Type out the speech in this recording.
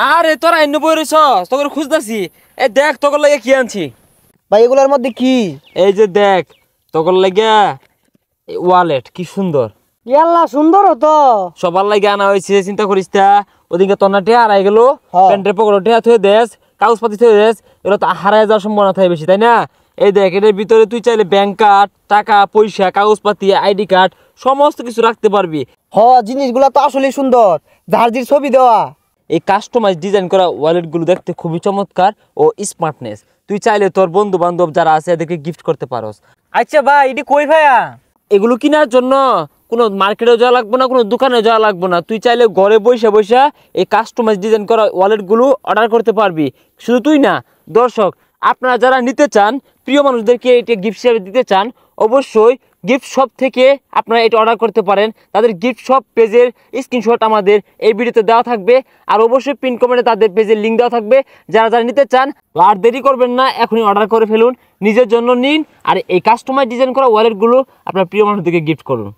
আরে তোরা এন্ন বই রইছ তোকে খুঁজতাছি। এ দেখ তোর লাগে কি আনছি। ভাই এগুলোর মধ্যে কি? এই যে দেখ তোর লাগে ওয়ালেট কি সুন্দর। ইয়াল্লা সুন্দর তো। সবার লাগে আনা হয়েছে, চিন্তা করিস তা। ওদিকে তন্নাটে হারাই গেল, হ্যাঁ। প্যান্টের পকেটে থুয়ে দেশ, কাগজপাতি থুয়ে দেশ, এগুলো তো হারাই যাওয়ার সম্ভাবনা থাকে বেশি, তাই না? এই দেখ এটার ভিতরে তুই চাইলে ব্যাংক কার্ড, টাকা পয়সা, কাগজপাতি, আইডি কার্ড সমস্ত কিছু রাখতে পারবি। জিনিসগুলা তো আসলে সুন্দর, জার্জির ছবি দেওয়া। এই কাস্টমাইজ ডিজাইন করা ওয়ালেটগুলো দেখতে খুবই চমৎকার ও স্মার্টনেস। তুই চাইলে তোর বন্ধু বান্ধব যারা আছে এদেরকে গিফট করতে পারোস। আচ্ছা ভাই, এটি কই ভাইয়া? এগুলো কেনার জন্য কোনো মার্কেটে যাওয়া লাগবে না, কোনো দোকানে যাওয়া লাগবে না। তুই চাইলে ঘরে বসে বসে এই কাস্টমাইজ ডিজাইন করা ওয়ালেটগুলো অর্ডার করতে পারবি। শুধু তুই না, দর্শক আপনারা যারা নিতে চান, প্রিয় মানুষদেরকে এটা গিফট হিসেবে দিতে চান, অবশ্যই গিফট শপ থেকে আপনারা এটা অর্ডার করতে পারেন। তাদের গিফট শপ পেজের স্ক্রিনশট আমাদের এই ভিডিওতে দেওয়া থাকবে, আর অবশ্যই পিন কমেন্টে তাদের পেজের লিঙ্ক দেওয়া থাকবে। যারা যারা নিতে চান আর দেরি করবেন না, এখনই অর্ডার করে ফেলুন, নিজের জন্য নিন, আর এই কাস্টমাইজ ডিজাইন করা ওয়ালেটগুলো আপনার প্রিয় মানুষদেরকে গিফট করুন।